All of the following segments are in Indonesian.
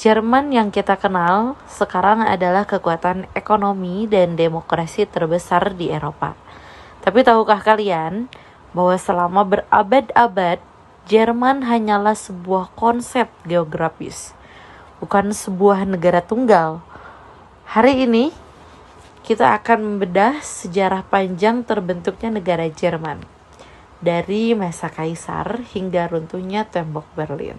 Jerman yang kita kenal sekarang adalah kekuatan ekonomi dan demokrasi terbesar di Eropa. Tapi tahukah kalian bahwa selama berabad-abad Jerman hanyalah sebuah konsep geografis, bukan sebuah negara tunggal. Hari ini kita akan membedah sejarah panjang terbentuknya negara Jerman, dari masa kaisar hingga runtuhnya tembok Berlin.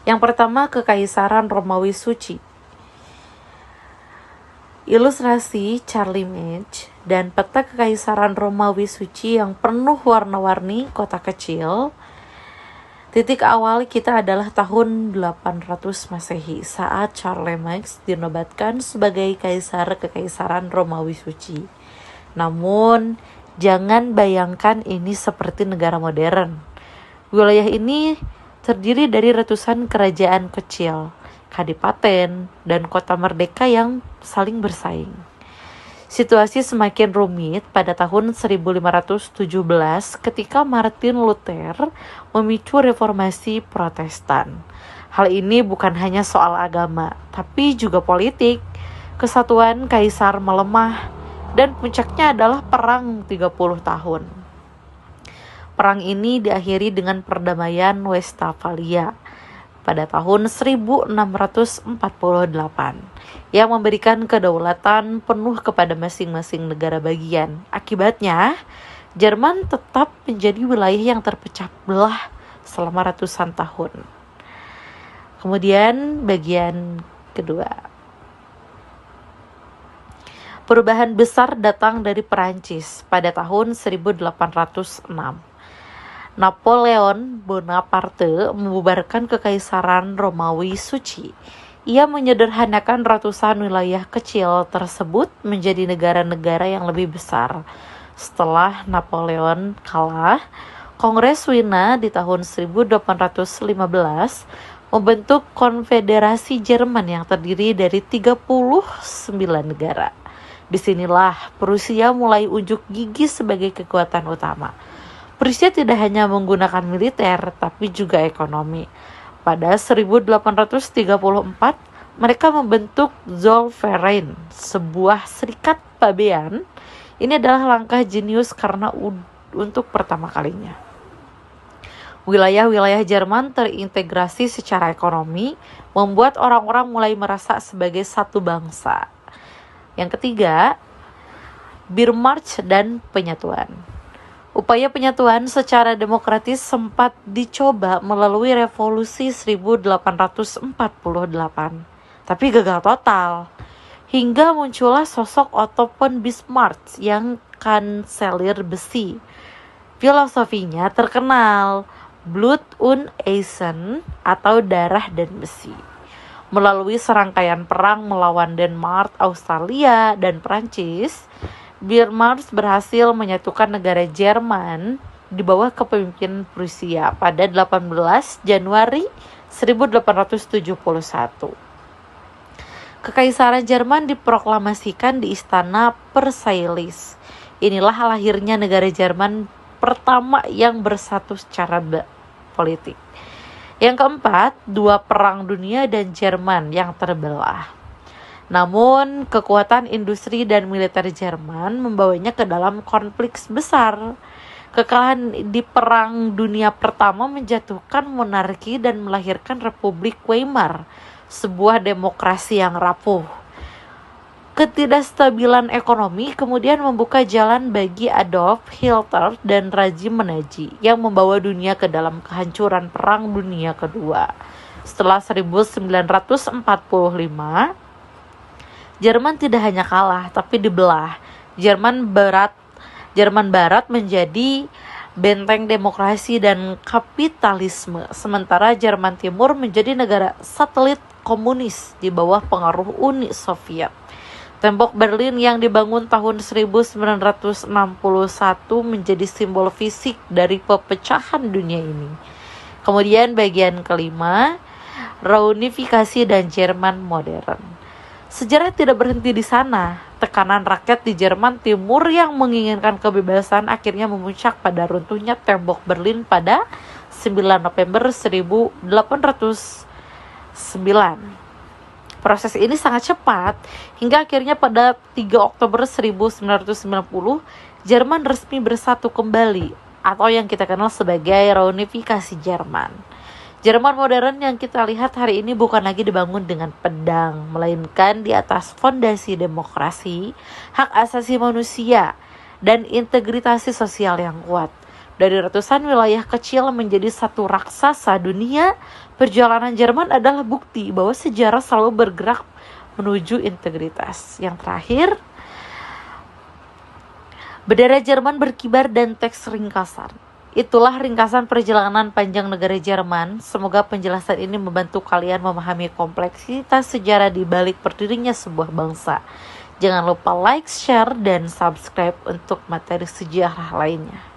Yang pertama, Kekaisaran Romawi Suci. Ilustrasi Charlie Mage dan peta Kekaisaran Romawi Suci yang penuh warna-warni kota kecil. Titik awal kita adalah tahun 800 Masehi saat Charlemagne dinobatkan sebagai Kaisar Kekaisaran Romawi Suci. Namun, jangan bayangkan ini seperti negara modern. Wilayah ini terdiri dari ratusan kerajaan kecil, kadipaten, dan kota merdeka yang saling bersaing. Situasi semakin rumit pada tahun 1517 ketika Martin Luther memicu reformasi Protestan. Hal ini bukan hanya soal agama, tapi juga politik. Kesatuan kaisar melemah dan puncaknya adalah perang 30 tahun. Perang ini diakhiri dengan perdamaian Westphalia pada tahun 1648 yang memberikan kedaulatan penuh kepada masing-masing negara bagian. Akibatnya, Jerman tetap menjadi wilayah yang terpecah belah selama ratusan tahun. Kemudian bagian kedua. Perubahan besar datang dari Perancis pada tahun 1806. Napoleon Bonaparte membubarkan Kekaisaran Romawi Suci. Ia menyederhanakan ratusan wilayah kecil tersebut menjadi negara-negara yang lebih besar. Setelah Napoleon kalah, Kongres Wina di tahun 1815 membentuk Konfederasi Jerman yang terdiri dari 39 negara. Disinilah Prusia mulai unjuk gigi sebagai kekuatan utama. Prusia tidak hanya menggunakan militer, tapi juga ekonomi. Pada 1834, mereka membentuk Zollverein, sebuah serikat pabean. Ini adalah langkah jenius karena untuk pertama kalinya wilayah-wilayah Jerman terintegrasi secara ekonomi, membuat orang-orang mulai merasa sebagai satu bangsa. Yang ketiga, Wehrmacht dan penyatuan. Upaya penyatuan secara demokratis sempat dicoba melalui revolusi 1848, tapi gagal total. Hingga muncullah sosok Otto von Bismarck yang kanselir besi. Filosofinya terkenal, Blut und Eisen atau darah dan besi. Melalui serangkaian perang melawan Denmark, Australia, dan Prancis, Wehrmacht berhasil menyatukan negara Jerman di bawah kepemimpinan Prusia pada 18 Januari 1871. Kekaisaran Jerman diproklamasikan di Istana Versailles. Inilah lahirnya negara Jerman pertama yang bersatu secara politik. Yang keempat, dua perang dunia dan Jerman yang terbelah. Namun, kekuatan industri dan militer Jerman membawanya ke dalam konflik besar. Kekalahan di Perang Dunia Pertama menjatuhkan monarki dan melahirkan Republik Weimar, sebuah demokrasi yang rapuh. Ketidakstabilan ekonomi kemudian membuka jalan bagi Adolf Hitler dan rejim Nazi yang membawa dunia ke dalam kehancuran Perang Dunia Kedua. Setelah 1945, Jerman tidak hanya kalah, tapi dibelah. Jerman Barat menjadi benteng demokrasi dan kapitalisme, sementara Jerman Timur menjadi negara satelit komunis di bawah pengaruh Uni Soviet. Tembok Berlin yang dibangun tahun 1961 menjadi simbol fisik dari pepecahan dunia ini. Kemudian bagian kelima, reunifikasi dan Jerman modern. Sejarah tidak berhenti di sana. Tekanan rakyat di Jerman Timur yang menginginkan kebebasan akhirnya memuncak pada runtuhnya tembok Berlin pada 9 November 1889. Proses ini sangat cepat hingga akhirnya pada 3 Oktober 1990 Jerman resmi bersatu kembali atau yang kita kenal sebagai reunifikasi Jerman. Jerman modern yang kita lihat hari ini bukan lagi dibangun dengan pedang, melainkan di atas fondasi demokrasi, hak asasi manusia, dan integritas sosial yang kuat. Dari ratusan wilayah kecil menjadi satu raksasa dunia, perjalanan Jerman adalah bukti bahwa sejarah selalu bergerak menuju integritas. Yang terakhir, bendera Jerman berkibar dan teks ringkasan. Itulah ringkasan perjalanan panjang negara Jerman. Semoga penjelasan ini membantu kalian memahami kompleksitas sejarah di balik berdirinya sebuah bangsa. Jangan lupa like, share, dan subscribe untuk materi sejarah lainnya.